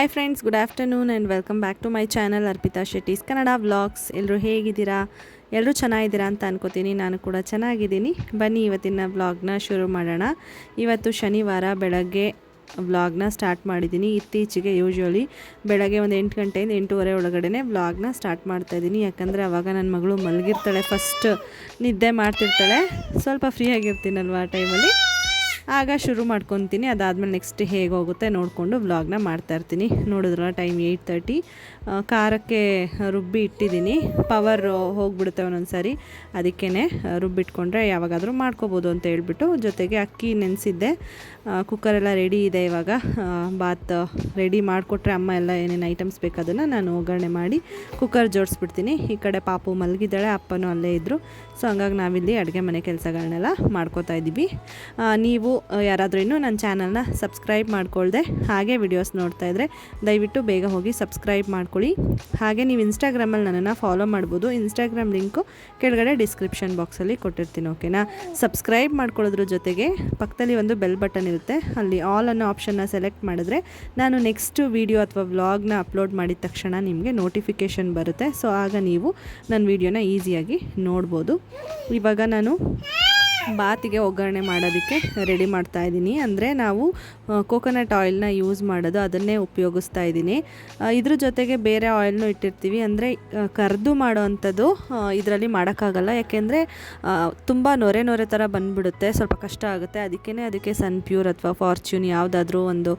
Hi friends, good afternoon and welcome back to my channel Arpita Shetty's Kannada vlogs. ಎಲ್ಲರೂ ಹೇಗಿದ್ದೀರಾ? ಎಲ್ಲರೂ ಚೆನ್ನಾಗಿದ್ದೀರಾ ಅಂತ ಅನ್ಕೋತೀನಿ. ನಾನು ಕೂಡ ಚೆನ್ನಾಗಿದ್ದೀನಿ. ಬನ್ನಿ ಇವತ್ತಿನ ವ್ಲಾಗ್ನ ಶುರು ಮಾಡೋಣ. ಇವತ್ತು ಶನಿವಾರ ಬೆಳಗ್ಗೆ ವ್ಲಾಗ್ನ ಸ್ಟಾರ್ಟ್ ಮಾಡಿದ್ದೀನಿ. ಇತ್ತೀಚೆಗೆ ಯೂಶ್ವಲಿ ಬೆಳಗ್ಗೆ ಒಂದು 8 ಗಂಟೆಯಿಂದ 8:30 ಒಳಗಡೆ ವ್ಲಾಗ್ನ ಸ್ಟಾರ್ಟ್ ಮಾಡ್ತಾಯಿದ್ದೀನಿ. ಯಾಕಂದರೆ ಆವಾಗ ನನ್ನ ಮಗಳು ಮಲಗಿರ್ತಾಳೆ, ಫಸ್ಟ್ ನಿದ್ದೆ ಮಾಡ್ತಿರ್ತಾಳೆ, ಸ್ವಲ್ಪ ಫ್ರೀ ಆಗಿರ್ತೀನಲ್ವ ಆ ಟೈಮಲ್ಲಿ, ಆಗ ಶುರು ಮಾಡ್ಕೊತೀನಿ. ಅದಾದಮೇಲೆ ನೆಕ್ಸ್ಟ್ ಹೇಗೆ ಹೋಗುತ್ತೆ ನೋಡಿಕೊಂಡು ವ್ಲಾಗ್ನ ಮಾಡ್ತಾಯಿರ್ತೀನಿ. ನೋಡಿದ್ರ ಟೈಮ್ 8:30. ಖಾರಕ್ಕೆ ರುಬ್ಬಿ ಇಟ್ಟಿದ್ದೀನಿ. ಪವರ್ ಹೋಗಿಬಿಡುತ್ತೆ ಒಂದೊಂದು ಸಾರಿ, ಅದಕ್ಕೇ ರುಬ್ಬಿಟ್ಕೊಂಡ್ರೆ ಯಾವಾಗಾದರೂ ಮಾಡ್ಕೋಬೋದು ಅಂತ ಹೇಳ್ಬಿಟ್ಟು. ಜೊತೆಗೆ ಅಕ್ಕಿ ನೆನೆಸಿದ್ದೆ, ಕುಕ್ಕರೆಲ್ಲ ರೆಡಿ ಇದೆ. ಇವಾಗ ಬಾತ್ ರೆಡಿ ಮಾಡಿಕೊಟ್ರೆ ಅಮ್ಮ ಎಲ್ಲ ಏನೇನು ಐಟಮ್ಸ್ ಬೇಕಾದನ್ನು ನಾನು ಒಗ್ಗರಣೆ ಮಾಡಿ ಕುಕ್ಕರ್ ಜೋಡಿಸ್ಬಿಡ್ತೀನಿ. ಈ ಕಡೆ ಪಾಪು ಮಲಗಿದ್ದಾಳೆ, ಅಪ್ಪನೂ ಅಲ್ಲೇ ಇದ್ದರು. ಸೊ ಹಂಗಾಗಿ ನಾವಿಲ್ಲಿ ಅಡುಗೆ ಮನೆ ಕೆಲಸಗಳನ್ನೆಲ್ಲ ಮಾಡ್ಕೋತಾ ಇದ್ದೀವಿ. ನೀವು ಯಾರಾದರೂ ಇನ್ನೂ ನನ್ನ ಚಾನಲ್ನ ಸಬ್ಸ್ಕ್ರೈಬ್ ಮಾಡ್ಕೊಳ್ದೆ ಹಾಗೆ ವಿಡಿಯೋಸ್ ನೋಡ್ತಾ ಇದ್ದರೆ ದಯವಿಟ್ಟು ಬೇಗ ಹೋಗಿ ಸಬ್ಸ್ಕ್ರೈಬ್ ಮಾಡ್ಕೊಳ್ಳಿ. ಹಾಗೆ ನೀವು ಇನ್ಸ್ಟಾಗ್ರಾಮಲ್ಲಿ ನನ್ನನ್ನು ಫಾಲೋ ಮಾಡ್ಬೋದು. ಇನ್ಸ್ಟಾಗ್ರಾಮ್ ಲಿಂಕು ಕೆಳಗಡೆ ಡಿಸ್ಕ್ರಿಪ್ಷನ್ ಬಾಕ್ಸಲ್ಲಿ ಕೊಟ್ಟಿರ್ತೀನಿ, ಓಕೆನಾ? ಸಬ್ಸ್ಕ್ರೈಬ್ ಮಾಡ್ಕೊಳ್ಳೋದ್ರ ಜೊತೆಗೆ ಪಕ್ಕದಲ್ಲಿ ಒಂದು ಬೆಲ್ ಬಟನ್ ಇರುತ್ತೆ, ಅಲ್ಲಿ ಆಲ್ ಅನ್ನೋ ಆಪ್ಷನ್ನ ಸೆಲೆಕ್ಟ್ ಮಾಡಿದ್ರೆ ನಾನು ನೆಕ್ಸ್ಟ್ ವೀಡಿಯೋ ಅಥವಾ ವ್ಲಾಗ್ನ ಅಪ್ಲೋಡ್ ಮಾಡಿದ ತಕ್ಷಣ ನಿಮಗೆ ನೋಟಿಫಿಕೇಷನ್ ಬರುತ್ತೆ. ಸೊ ಆಗ ನೀವು ನನ್ನ ವೀಡಿಯೋನ ಈಸಿಯಾಗಿ ನೋಡ್ಬೋದು. ಇವಾಗ ನಾನು ಬಾತಿಗೆ ಒಗ್ಗರಣೆ ಮಾಡೋದಕ್ಕೆ ರೆಡಿ ಮಾಡ್ತಾ ಇದ್ದೀನಿ. ಅಂದರೆ ನಾವು ಕೋಕೋನಟ್ ಆಯಿಲ್ನ ಯೂಸ್ ಮಾಡೋದು, ಅದನ್ನೇ ಉಪಯೋಗಿಸ್ತಾ ಇದ್ದೀನಿ. ಇದ್ರ ಜೊತೆಗೆ ಬೇರೆ ಆಯಿಲ್ನೂ ಇಟ್ಟಿರ್ತೀವಿ. ಅಂದರೆ ಕರೆದು ಮಾಡೋ ಅಂಥದ್ದು ಇದರಲ್ಲಿ ಮಾಡೋಕ್ಕಾಗಲ್ಲ, ಯಾಕೆಂದರೆ ತುಂಬ ನೊರೆ ಥರ ಬಂದುಬಿಡುತ್ತೆ, ಸ್ವಲ್ಪ ಕಷ್ಟ ಆಗುತ್ತೆ. ಅದಕ್ಕೆ ಸನ್ ಪ್ಯೂರ್ ಅಥವಾ ಫಾರ್ಚ್ಯೂನ್ ಯಾವುದಾದ್ರೂ ಒಂದು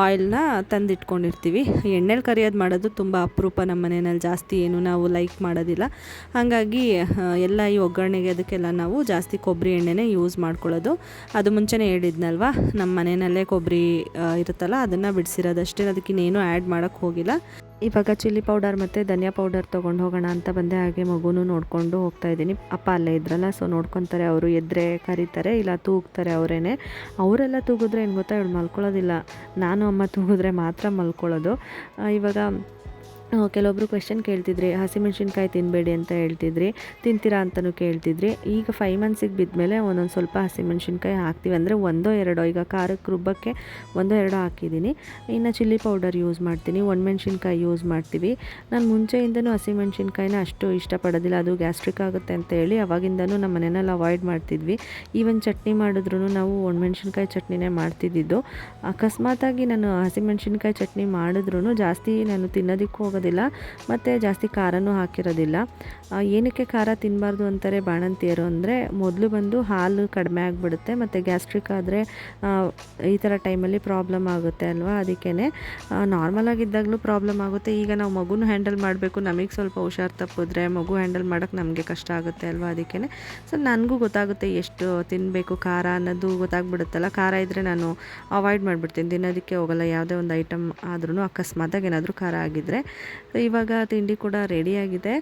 ಆಯಿಲ್ನ ತಂದಿಟ್ಕೊಂಡಿರ್ತೀವಿ. ಎಣ್ಣೆಲಿ ಕರಿಯೋದು ಮಾಡೋದು ತುಂಬ ಅಪರೂಪ. ನಮ್ಮ ಮನೆಯಲ್ಲಿ ಜಾಸ್ತಿ ಏನು ನಾವು ಲೈಕ್ ಮಾಡೋದಿಲ್ಲ. ಹಾಗಾಗಿ ಎಲ್ಲ ಈ ಒಗ್ಗರಣೆಗೆ ಅದಕ್ಕೆಲ್ಲ ನಾವು ಜಾಸ್ತಿ ಕೊಬ್ಬರಿ ಎಣ್ಣೆನೇ ಯೂಸ್ ಮಾಡ್ಕೊಳ್ಳೋದು. ಅದು ಮುಂಚೆನೇ ಹೇಳಿದ್ನಲ್ವ, ನಮ್ಮ ಮನೆಯಲ್ಲೇ ಕೊಬ್ಬರಿ ಇರುತ್ತಲ್ಲ, ಅದನ್ನು ಬಿಡಿಸಿರೋದಷ್ಟೇ, ಅದಕ್ಕಿನ್ನೇನು ಆ್ಯಡ್ ಮಾಡೋಕ್ಕೆ ಹೋಗಿಲ್ಲ. ಇವಾಗ ಚಿಲ್ಲಿ ಪೌಡರ್ ಮತ್ತು ಧನಿಯಾ ಪೌಡರ್ ತೊಗೊಂಡು ಹೋಗೋಣ ಅಂತ ಬಂದೆ. ಹಾಗೆ ಮಗುನೂ ನೋಡಿಕೊಂಡು ಹೋಗ್ತಾ ಇದ್ದೀನಿ. ಅಪ್ಪ ಅಲ್ಲೇ ಇದ್ರಲ್ಲ, ಸೊ ನೋಡ್ಕೊತಾರೆ. ಅವರು ಎದ್ರೆ ಕರೀತಾರೆ, ಇಲ್ಲ ತೂಗ್ತಾರೆ ಅವರೇನೆ. ಅವರೆಲ್ಲ ತೂಗಿದ್ರೆ ಏನು ಗೊತ್ತಾ, ಇವಳು ಮಲ್ಕೊಳ್ಳೋದಿಲ್ಲ. ನಾನು ಅಮ್ಮ ತೂಗಿದ್ರೆ ಮಾತ್ರ ಮಲ್ಕೊಳ್ಳೋದು. ಇವಾಗ ಕೆಲವೊಬ್ಬರು ಕ್ವೆಶ್ಚನ್ ಕೇಳ್ತಿದ್ರಿ, ಹಸಿಮೆಣ್ಸಿನ್ಕಾಯಿ ತಿನ್ನಬೇಡಿ ಅಂತ ಹೇಳ್ತಿದ್ರಿ, ತಿಂತೀರಾ ಅಂತಲೂ ಕೇಳ್ತಿದ್ರಿ. ಈಗ 5 ಮಂತ್ಸಿಗೆ ಬಿದ್ಮೇಲೆ ಒಂದೊಂದು ಸ್ವಲ್ಪ ಹಸಿಮೆಣ್ಸಿನ್ಕಾಯಿ ಹಾಕ್ತೀವಿ. ಅಂದರೆ 1-2, ಈಗ ಖಾರಕ್ಕೆ ರುಬ್ಬಕ್ಕೆ 1-2 ಹಾಕಿದ್ದೀನಿ. ಇನ್ನು ಚಿಲ್ಲಿ ಪೌಡರ್ ಯೂಸ್ ಮಾಡ್ತೀನಿ, ಒಣಮೆಣ್ಸಿನ್ಕಾಯಿ ಯೂಸ್ ಮಾಡ್ತೀವಿ. ನಾನು ಮುಂಚೆಯಿಂದನೂ ಹಸಿಮೆಣ್ಸಿನ್ಕಾಯಿನ ಅಷ್ಟು ಇಷ್ಟಪಡೋದಿಲ್ಲ, ಅದು ಗ್ಯಾಸ್ಟ್ರಿಕ್ ಆಗುತ್ತೆ ಅಂತ ಹೇಳಿ ಅವಾಗಿಂದನೂ ನಮ್ಮ ಮನೆಯಲ್ಲಿ ಅವಾಯ್ಡ್ ಮಾಡ್ತಿದ್ವಿ. ಈವನ್ ಚಟ್ನಿ ಮಾಡಿದ್ರೂ ನಾವು ಒಣಮೆಣ್ಸಿನ್ಕಾಯಿ ಚಟ್ನಿನೇ ಮಾಡ್ತಿದ್ದಿದ್ದು. ಅಕಸ್ಮಾತಾಗಿ ನಾನು ಹಸಿಮೆಣ್ಸಿನ್ಕಾಯಿ ಚಟ್ನಿ ಮಾಡಿದ್ರೂ ಜಾಸ್ತಿ ನಾನು ತಿನ್ನೋದಕ್ಕೂ ಹೋಗೋದಿಲ್ಲ, ಮತ್ತು ಜಾಸ್ತಿ ಖಾರನೂ ಹಾಕಿರೋದಿಲ್ಲ. ಏನಕ್ಕೆ ಖಾರ ತಿನ್ನಬಾರ್ದು ಅಂತಾರೆ ಬಾಣಂತಿಯರು ಅಂದರೆ, ಮೊದಲು ಬಂದು ಹಾಲು ಕಡಿಮೆ ಆಗಿಬಿಡುತ್ತೆ, ಮತ್ತು ಗ್ಯಾಸ್ಟ್ರಿಕ್ ಆದರೆ ಈ ಥರ ಟೈಮಲ್ಲಿ ಪ್ರಾಬ್ಲಮ್ ಆಗುತ್ತೆ ಅಲ್ವಾ. ಅದಕ್ಕೇ ನಾರ್ಮಲಾಗಿದ್ದಾಗಲೂ ಪ್ರಾಬ್ಲಮ್ ಆಗುತ್ತೆ. ಈಗ ನಾವು ಮಗುನೂ ಹ್ಯಾಂಡಲ್ ಮಾಡಬೇಕು, ನಮಗೆ ಸ್ವಲ್ಪ ಹುಷಾರು ತಪ್ಪಿದ್ರೆ ಮಗು ಹ್ಯಾಂಡಲ್ ಮಾಡೋಕ್ಕೆ ನಮಗೆ ಕಷ್ಟ ಆಗುತ್ತೆ ಅಲ್ವಾ. ಅದಕ್ಕೇ ಸೊ ನನಗೂ ಗೊತ್ತಾಗುತ್ತೆ ಎಷ್ಟು ತಿನ್ನಬೇಕು ಖಾರ ಅನ್ನೋದು ಗೊತ್ತಾಗ್ಬಿಡುತ್ತಲ್ಲ. ಖಾರ ಇದ್ದರೆ ನಾನು ಅವಾಯ್ಡ್ ಮಾಡಿಬಿಡ್ತೀನಿ, ತಿನ್ನೋದಕ್ಕೆ ಹೋಗಲ್ಲ ಯಾವುದೇ ಒಂದು ಐಟಮ್ ಆದ್ರೂ, ಅಕಸ್ಮಾತಾಗಿ ಏನಾದರೂ ಖಾರ ಆಗಿದ್ದರೆ. ಇವಾಗ ತಿಂಡಿ ಕೂಡ ರೆಡಿಯಾಗಿದೆ.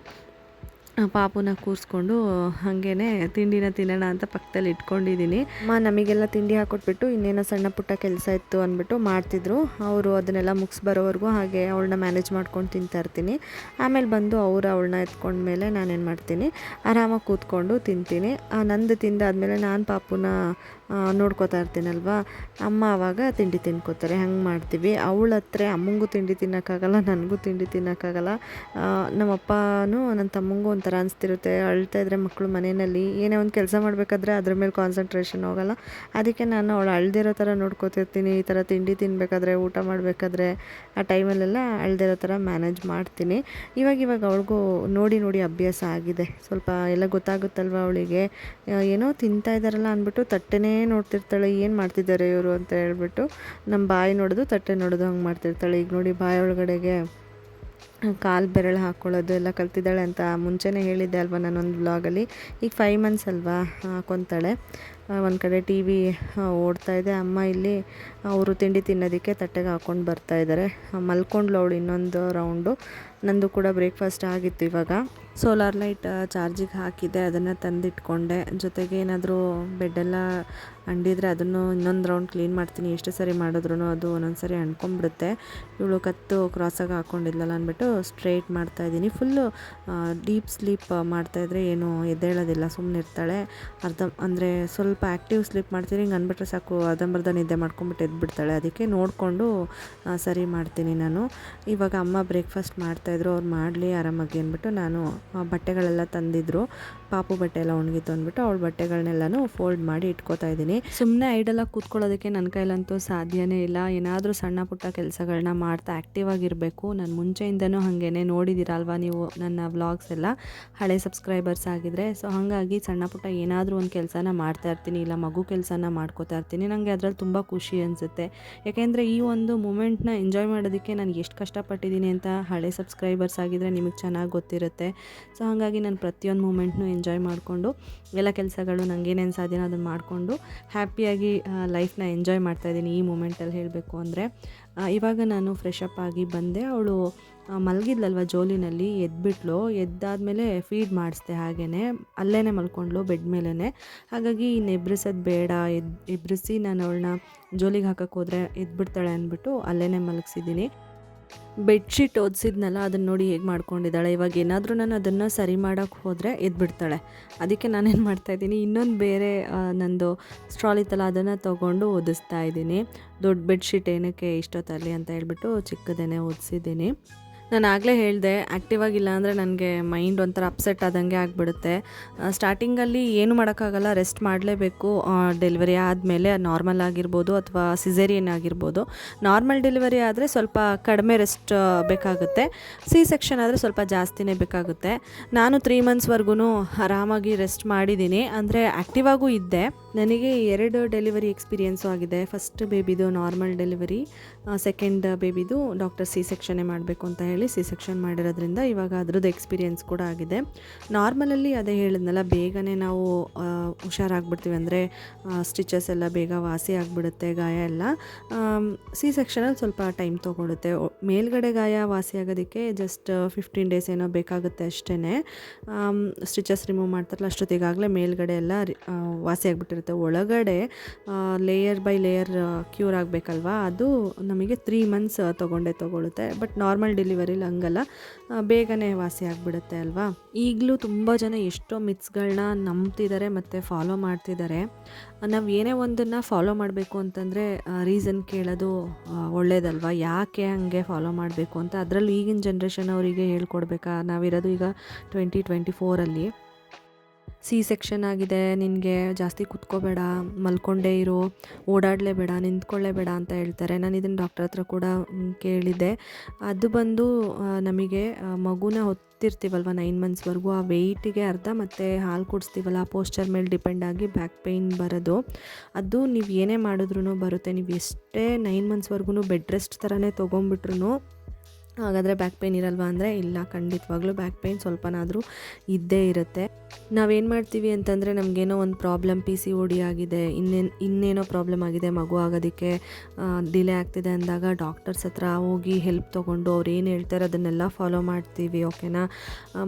ಪಾಪುನ ಕೂರಿಸ್ಕೊಂಡು ಹಾಗೇ ತಿಂಡಿನ ತಿನ್ನೋಣ ಅಂತ ಪಕ್ಕದಲ್ಲಿ ಇಟ್ಕೊಂಡಿದ್ದೀನಿ. ನಮಗೆಲ್ಲ ತಿಂಡಿ ಹಾಕೊಟ್ಬಿಟ್ಟು ಇನ್ನೇನೋ ಸಣ್ಣ ಪುಟ್ಟ ಕೆಲಸ ಇತ್ತು ಅಂದ್ಬಿಟ್ಟು ಮಾಡ್ತಿದ್ರು. ಅವರು ಅದನ್ನೆಲ್ಲ ಮುಗಿಸ್ ಬರೋವರೆಗೂ ಹಾಗೆ ಅವಳನ್ನ ಮ್ಯಾನೇಜ್ ಮಾಡ್ಕೊಂಡು ತಿಂತಾಯಿರ್ತೀನಿ. ಆಮೇಲೆ ಬಂದು ಅವಳನ್ನ ಎತ್ಕೊಂಡ್ಮೇಲೆ ನಾನೇನು ಮಾಡ್ತೀನಿ, ಆರಾಮಾಗಿ ಕೂತ್ಕೊಂಡು ತಿಂತೀನಿ. ನಂದು ತಿಂದಾದ್ಮೇಲೆ ನಾನು ಪಾಪುನ ನೋಡ್ಕೋತಾ ಇರ್ತೀನಲ್ವ, ಅಮ್ಮ ಆವಾಗ ತಿಂಡಿ ತಿನ್ಕೋತಾರೆ. ಹಂಗೆ ಮಾಡ್ತೀವಿ. ಅವಳ ಹತ್ರ ಅಮ್ಮಂಗೂ ತಿಂಡಿ ತಿನ್ನೋಕ್ಕಾಗಲ್ಲ, ನನಗೂ ತಿಂಡಿ ತಿನ್ನೋಕ್ಕಾಗಲ್ಲ. ನಮ್ಮಪ್ಪನೂ ನನ್ನ ತಮ್ಮಂಗೂ ಒಂಥರ ಅನಿಸ್ತಿರುತ್ತೆ, ಅಳ್ತಾ ಇದ್ದರೆ ಮಕ್ಕಳು ಮನೆಯಲ್ಲಿ ಏನೇ ಒಂದು ಕೆಲಸ ಮಾಡಬೇಕಾದ್ರೆ ಅದ್ರ ಮೇಲೆ ಕಾನ್ಸಂಟ್ರೇಷನ್ ಹೋಗಲ್ಲ. ಅದಕ್ಕೆ ನಾನು ಅವಳು ಅಳ್ದಿರೋ ಥರ ನೋಡ್ಕೋತಿರ್ತೀನಿ. ಈ ಥರ ತಿಂಡಿ ತಿನ್ನಬೇಕಾದ್ರೆ, ಊಟ ಮಾಡಬೇಕಾದ್ರೆ ಆ ಟೈಮಲ್ಲೆಲ್ಲ ಅಳ್ದಿರೋ ಥರ ಮ್ಯಾನೇಜ್ ಮಾಡ್ತೀನಿ. ಇವಾಗ ಅವಳಿಗೂ ನೋಡಿ ಅಭ್ಯಾಸ ಆಗಿದೆ, ಸ್ವಲ್ಪ ಎಲ್ಲ ಗೊತ್ತಾಗುತ್ತಲ್ವ ಅವಳಿಗೆ. ಏನೋ ತಿಂತಾ ಇದ್ದಾರಲ್ಲ ಅಂದ್ಬಿಟ್ಟು ತಟ್ಟೆನೇ ನೋಡ್ತಿರ್ತಾಳೆ, ಏನು ಮಾಡ್ತಿದ್ದಾರೆ ಇವರು ಅಂತ ಹೇಳ್ಬಿಟ್ಟು. ನಮ್ಮ ಬಾಯಿ ನೋಡೋದು ತಟ್ಟೆ ನೋಡೋದು ಹಂಗೆ ಮಾಡ್ತಿರ್ತಾಳೆ. ಈಗ ನೋಡಿ ಬಾಯಿ ಒಳಗಡೆಗೆ ಕಾಲು ಬೆರಳು ಹಾಕ್ಕೊಳ್ಳೋದು ಎಲ್ಲ ಕಲ್ತಿದ್ದಾಳೆ ಅಂತ ಮುಂಚೆನೇ ಹೇಳಿದ್ದೆ ಅಲ್ವಾ ನಾನೊಂದು ವ್ಲಾಗಲ್ಲಿ. ಈಗ 5 ಮಂತ್ಸ್ ಅಲ್ವಾ, ಹಾಕ್ಕೊತಾಳೆ. ಒಂದು ಕಡೆ ಟಿ ವಿ ಓಡ್ತಾಯಿದೆ. ಅಮ್ಮ ಇಲ್ಲಿ ಅವರು ತಿಂಡಿ ತಿನ್ನೋದಕ್ಕೆ ತಟ್ಟೆಗೆ ಹಾಕ್ಕೊಂಡು ಬರ್ತಾಯಿದ್ದಾರೆ. ಮಲ್ಕೊಂಡ್ಲು ಅವಳು ಇನ್ನೊಂದು ರೌಂಡು. ನಂದು ಕೂಡ ಬ್ರೇಕ್ಫಾಸ್ಟ್ ಆಗಿತ್ತು. ಇವಾಗ ಸೋಲಾರ್ ಲೈಟ್ ಚಾರ್ಜಿಗೆ ಹಾಕಿದ್ದೆ, ಅದನ್ನು ತಂದಿಟ್ಕೊಂಡೆ. ಜೊತೆಗೆ ಏನಾದರೂ ಬೆಡ್ಡೆಲ್ಲ ಅಂಡಿದ್ರೆ ಅದನ್ನು ಇನ್ನೊಂದು ರೌಂಡ್ ಕ್ಲೀನ್ ಮಾಡ್ತೀನಿ. ಎಷ್ಟು ಸರಿ ಮಾಡಿದ್ರೂ ಅದು ಒಂದೊಂದು ಸರಿ ಅಂಟ್ಕೊಂಡ್ಬಿಡುತ್ತೆ. ಇವಳು ಕತ್ತು ಕ್ರಾಸಾಗಿ ಹಾಕ್ಕೊಂಡಿದ್ಲಲ್ಲ ಅಂದ್ಬಿಟ್ಟು ಸ್ಟ್ರೈಟ್ ಮಾಡ್ತಾಯಿದ್ದೀನಿ. ಫುಲ್ಲು ಡೀಪ್ ಸ್ಲೀಪ್ ಮಾಡ್ತಾಯಿದ್ರೆ ಏನು ಎದ್ದೇಳೋದಿಲ್ಲ, ಸುಮ್ಮನೆ ಇರ್ತಾಳೆ. ಅಂದರೆ ಸ್ವಲ್ಪ ಆ್ಯಕ್ಟಿವ್ ಸ್ಲೀಪ್ ಮಾಡ್ತೀನಿ, ಹಿಂಗೆ ಅಂದ್ಬಿಟ್ರೆ ಸಾಕು ಅರ್ಧಂಬರ್ಧ ನಿದ್ದೆ ಮಾಡ್ಕೊಂಬಿಟ್ಟು ಎದ್ಬಿಡ್ತಾಳೆ. ಅದಕ್ಕೆ ನೋಡಿಕೊಂಡು ಸರಿ ಮಾಡ್ತೀನಿ ನಾನು. ಇವಾಗ ಅಮ್ಮ ಬ್ರೇಕ್ಫಾಸ್ಟ್ ಮಾಡ್ತಾಯಿದ್ರು, ಅವ್ರು ಮಾಡಲಿ ಆರಾಮಾಗಿ ಅಂದ್ಬಿಟ್ಟು ನಾನು ಬಟ್ಟೆಗಳೆಲ್ಲ ತಂದಿದ್ರು, ಪಾಪು ಬಟ್ಟೆ ಎಲ್ಲ ಒಣಗಿತ್ತು ಅಂದ್ಬಿಟ್ಟು ಅವಳ ಬಟ್ಟೆಗಳನ್ನೆಲ್ಲನೂ ಫೋಲ್ಡ್ ಮಾಡಿ ಇಟ್ಕೋತಾ ಇದ್ದೀನಿ. ಸುಮ್ಮನೆ ಐಡಲಾಗಿ ಕೂತ್ಕೊಳ್ಳೋದಕ್ಕೆ ನನ್ನ ಕೈಲಂತೂ ಸಾಧ್ಯನೇ ಇಲ್ಲ. ಏನಾದರೂ ಸಣ್ಣ ಪುಟ್ಟ ಕೆಲಸಗಳನ್ನ ಮಾಡ್ತಾ ಆ್ಯಕ್ಟಿವ್ ಆಗಿರಬೇಕು. ನಾನು ಮುಂಚೆಯಿಂದನೂ ಹಾಗೇ ನೋಡಿದ್ದೀರಲ್ವ ನೀವು ನನ್ನ ವ್ಲಾಗ್ಸ್ ಎಲ್ಲ, ಹಳೆ ಸಬ್ಸ್ಕ್ರೈಬರ್ಸ್ ಆಗಿದ್ದರೆ. ಸೊ ಹಾಗಾಗಿ ಸಣ್ಣ ಪುಟ್ಟ ಏನಾದರೂ ಒಂದು ಕೆಲಸನ ಮಾಡ್ತಾ ಇರ್ತೀನಿ, ಇಲ್ಲ ಮಗು ಕೆಲಸನ ಮಾಡ್ಕೋತಾ ಇರ್ತೀನಿ. ನನಗೆ ಅದರಲ್ಲಿ ತುಂಬ ಖುಷಿ ಅನಿಸುತ್ತೆ. ಯಾಕೆಂದರೆ ಈ ಒಂದು ಮೂಮೆಂಟ್ನ ಎಂಜಾಯ್ ಮಾಡೋದಕ್ಕೆ ನಾನು ಎಷ್ಟು ಕಷ್ಟಪಟ್ಟಿದ್ದೀನಿ ಅಂತ ಹಳೆ ಸಬ್ಸ್ಕ್ರೈಬರ್ಸ್ ಆಗಿದ್ದರೆ ನಿಮಗೆ ಚೆನ್ನಾಗಿ ಗೊತ್ತಿರುತ್ತೆ. ಸೊ ಹಾಗಾಗಿ ನಾನು ಪ್ರತಿಯೊಂದು ಮೂಮೆಂಟ್ನೂ ಎಂಜಾಯ್ ಮಾಡಿಕೊಂಡು ಎಲ್ಲ ಕೆಲಸಗಳು ನನಗೇನೇನು ಸಾಧ್ಯನೋ ಅದನ್ನು ಮಾಡಿಕೊಂಡು ಹ್ಯಾಪಿಯಾಗಿ ಲೈಫ್ನ ಎಂಜಾಯ್ ಮಾಡ್ತಾಯಿದ್ದೀನಿ ಈ ಮೂಮೆಂಟಲ್ಲಿ ಹೇಳಬೇಕು ಅಂದರೆ. ಇವಾಗ ನಾನು ಫ್ರೆಶ್ ಅಪ್ ಆಗಿ ಬಂದೆ. ಅವಳು ಮಲಗಿದ್ಲಲ್ವ ಜೋಲಿನಲ್ಲಿ, ಎದ್ಬಿಟ್ಲು. ಎದ್ದಾದಮೇಲೆ ಫೀಡ್ ಮಾಡಿಸ್ದೆ, ಹಾಗೇ ಅಲ್ಲೇ ಮಲ್ಕೊಂಡ್ಲು ಬೆಡ್ ಮೇಲೇ. ಹಾಗಾಗಿ ಇನ್ನು ಎಬ್ರಿಸೋದು ಬೇಡ, ಎಬ್ರಿಸಿ ನಾನು ಅವಳನ್ನ ಜೋಲಿಗೆ ಹಾಕಕ್ಕೆ ಹೋದರೆ ಎದ್ಬಿಡ್ತಾಳೆ ಅಂದ್ಬಿಟ್ಟು ಅಲ್ಲೇ ಮಲಗಿಸಿದ್ದೀನಿ. ಬೆಡ್ಶೀಟ್ ಓದಿಸಿದ್ನಲ್ಲ, ಅದನ್ನು ನೋಡಿ ಹೇಗೆ ಮಾಡ್ಕೊಂಡಿದ್ದಾಳೆ. ಇವಾಗ ಏನಾದರೂ ನಾನು ಅದನ್ನು ಸರಿ ಮಾಡೋಕ್ಕೆ ಹೋದರೆ ಎದ್ಬಿಡ್ತಾಳೆ. ಅದಕ್ಕೆ ನಾನೇನು ಮಾಡ್ತಾಯಿದ್ದೀನಿ, ಇನ್ನೊಂದು ಬೇರೆ ನಂದು ಸ್ಟ್ರಾಲ್ ಇತ್ತಲ್ಲ ಅದನ್ನು ತೊಗೊಂಡು ಓದಿಸ್ತಾ ಇದ್ದೀನಿ. ದೊಡ್ಡ ಬೆಡ್ಶೀಟ್ ಏನಕ್ಕೆ ಇಷ್ಟೊತ್ತಲ್ಲಿ ಅಂತ ಹೇಳ್ಬಿಟ್ಟು ಚಿಕ್ಕದೇನೆ ಓದಿಸಿದ್ದೀನಿ. ನಾನು ಆಗಲೇ ಹೇಳಿದೆ, ಆ್ಯಕ್ಟಿವ್ ಆಗಿಲ್ಲ ಅಂದರೆ ನನಗೆ ಮೈಂಡ್ ಒಂಥರ ಅಪ್ಸೆಟ್ ಆದಂಗೆ ಆಗಿಬಿಡುತ್ತೆ. ಸ್ಟಾರ್ಟಿಂಗಲ್ಲಿ ಏನು ಮಾಡೋಕ್ಕಾಗಲ್ಲ, ರೆಸ್ಟ್ ಮಾಡಲೇಬೇಕು. ಡೆಲಿವರಿ ಆದಮೇಲೆ ನಾರ್ಮಲ್ ಆಗಿರ್ಬೋದು ಅಥವಾ ಸಿಸೇರಿಯನ್ ಆಗಿರ್ಬೋದು. ನಾರ್ಮಲ್ ಡೆಲಿವರಿ ಆದರೆ ಸ್ವಲ್ಪ ಕಡಿಮೆ ರೆಸ್ಟ್ ಬೇಕಾಗುತ್ತೆ, ಸಿ ಸೆಕ್ಷನ್ ಆದರೆ ಸ್ವಲ್ಪ ಜಾಸ್ತಿನೇ ಬೇಕಾಗುತ್ತೆ. ನಾನು 3 ಮಂತ್ಸ್ವರೆಗೂ ಆರಾಮಾಗಿ ರೆಸ್ಟ್ ಮಾಡಿದ್ದೀನಿ, ಅಂದರೆ ಆ್ಯಕ್ಟಿವ್ ಆಗೂ ಇದ್ದೆ. ನನಗೆ 2 ಡೆಲಿವರಿ ಎಕ್ಸ್ಪೀರಿಯೆನ್ಸು ಆಗಿದೆ. ಫಸ್ಟ್ ಬೇಬಿದು ನಾರ್ಮಲ್ ಡೆಲಿವರಿ, ಸೆಕೆಂಡ್ ಬೇಬಿದು ಡಾಕ್ಟರ್ ಸಿ ಸೆಕ್ಷನ್ನೇ ಮಾಡಬೇಕು ಅಂತ ಹೇಳಿ ಸಿ ಸೆಕ್ಷನ್ ಮಾಡಿರೋದ್ರಿಂದ ಇವಾಗ ಅದ್ರದ್ದು ಎಕ್ಸ್ಪೀರಿಯೆನ್ಸ್ ಕೂಡ ಆಗಿದೆ. ನಾರ್ಮಲಲ್ಲಿ ಅದೇ ಹೇಳಿದ್ನಲ್ಲ, ಬೇಗನೆ ನಾವು ಹುಷಾರಾಗ್ಬಿಡ್ತೀವಿ, ಅಂದರೆ ಸ್ಟಿಚಸ್ ಎಲ್ಲ ಬೇಗ ವಾಸಿ ಆಗಿಬಿಡುತ್ತೆ, ಗಾಯ ಎಲ್ಲ. ಸಿ ಸೆಕ್ಷನಲ್ಲಿ ಸ್ವಲ್ಪ ಟೈಮ್ ತೊಗೊಳುತ್ತೆ. ಮೇಲ್ಗಡೆ ಗಾಯ ವಾಸಿ ಆಗೋದಕ್ಕೆ ಜಸ್ಟ್ 15 ಡೇಸ್ ಏನೋ ಬೇಕಾಗುತ್ತೆ ಅಷ್ಟೇ. ಸ್ಟಿಚಸ್ ರಿಮೂವ್ ಮಾಡ್ತಾರಲ್ಲ ಅಷ್ಟೊತ್ತಿಗಾಗಲೇ ಮೇಲ್ಗಡೆ ಎಲ್ಲ ವಾಸಿ ಆಗಿಬಿಟ್ಟಿರುತ್ತೆ. ಒಳಗಡೆ ಲೇಯರ್ ಬೈ ಲೇಯರ್ ಕ್ಯೂರ್ ಆಗಬೇಕಲ್ವಾ, ಅದು ನಮಗೆ 3 ಮಂತ್ಸ್ ತೊಗೊಳುತ್ತೆ. ಬಟ್ ನಾರ್ಮಲ್ ಡೆಲಿವರಿಲಿ ಹಂಗಲ್ಲ, ಬೇಗನೆ ವಾಸಿ ಆಗಿಬಿಡುತ್ತೆ ಅಲ್ವಾ. ಈಗಲೂ ತುಂಬ ಜನ ಎಷ್ಟೋ ಮಿತ್ಸ್ಗಳನ್ನ ನಂಬ್ತಿದ್ದಾರೆ ಮತ್ತು ಫಾಲೋ ಮಾಡ್ತಿದ್ದಾರೆ. ನಾವು ಏನೇ ಒಂದನ್ನು ಫಾಲೋ ಮಾಡಬೇಕು ಅಂತಂದರೆ ರೀಸನ್ ಕೇಳೋದು ಒಳ್ಳೇದಲ್ವ, ಯಾಕೆ ಹಂಗೆ ಫಾಲೋ ಮಾಡಬೇಕು ಅಂತ. ಅದರಲ್ಲೂ ಈಗಿನ ಜನ್ರೇಷನ್ ಅವರಿಗೆ ಹೇಳ್ಕೊಡ್ಬೇಕಾ, ನಾವಿರೋದು ಈಗ 2024ಅಲ್ಲಿ. ಸಿ ಸೆಕ್ಷನ್ ಆಗಿದೆ, ನಿನಗೆ ಜಾಸ್ತಿ ಕುತ್ಕೋಬೇಡ, ಮಲ್ಕೊಂಡೇ ಇರು, ಓಡಾಡಲೇಬೇಡ, ನಿಂತ್ಕೊಳ್ಳೇಬೇಡ ಅಂತ ಹೇಳ್ತಾರೆ. ನಾನು ಇದನ್ನು ಡಾಕ್ಟರ್ ಹತ್ರ ಕೂಡ ಕೇಳಿದ್ದೆ. ಅದು ಬಂದು ನಮಗೆ ಮಗುನ ಹೊತ್ತಿರ್ತೀವಲ್ವ 9 ಮಂತ್ಸ್ವರೆಗೂ, ಆ ವೆಯ್ಟಿಗೆ ಅರ್ಧ ಮತ್ತು ಹಾಲು ಕುಡಿಸ್ತೀವಲ್ಲ ಆ ಪೋಸ್ಚರ್ ಮೇಲೆ ಡಿಪೆಂಡ್ ಆಗಿ ಬ್ಯಾಕ್ ಪೇಯ್ನ್ ಬರೋದು. ಅದು ನೀವು ಏನೇ ಮಾಡಿದ್ರೂ ಬರುತ್ತೆ. ನೀವು ಎಷ್ಟೇ 9 ಮಂತ್ಸ್ವರೆಗೂ ಬೆಡ್ ರೆಸ್ಟ್ ಥರನೇ ತೊಗೊಂಬಿಟ್ರು ಹಾಗಾದರೆ ಬ್ಯಾಕ್ ಪೇಯ್ನ್ ಇರಲ್ವಾ ಅಂದರೆ ಇಲ್ಲ, ಖಂಡಿತವಾಗ್ಲೂ ಬ್ಯಾಕ್ ಪೇಯ್ನ್ ಸ್ವಲ್ಪನಾದರೂ ಇದ್ದೇ ಇರುತ್ತೆ. ನಾವೇನು ಮಾಡ್ತೀವಿ ಅಂತಂದರೆ, ನಮಗೇನೋ ಒಂದು ಪ್ರಾಬ್ಲಮ್, PCOD ಆಗಿದೆ, ಇನ್ನೇನೋ ಪ್ರಾಬ್ಲಮ್ ಆಗಿದೆ, ಮಗು ಆಗೋದಕ್ಕೆ ಡಿಲೇ ಆಗ್ತಿದೆ ಅಂದಾಗ ಡಾಕ್ಟರ್ಸ್ ಹತ್ರ ಹೋಗಿ ಹೆಲ್ಪ್ ತೊಗೊಂಡು ಅವ್ರು ಏನು ಹೇಳ್ತಾರೆ ಅದನ್ನೆಲ್ಲ ಫಾಲೋ ಮಾಡ್ತೀವಿ, ಓಕೆನಾ.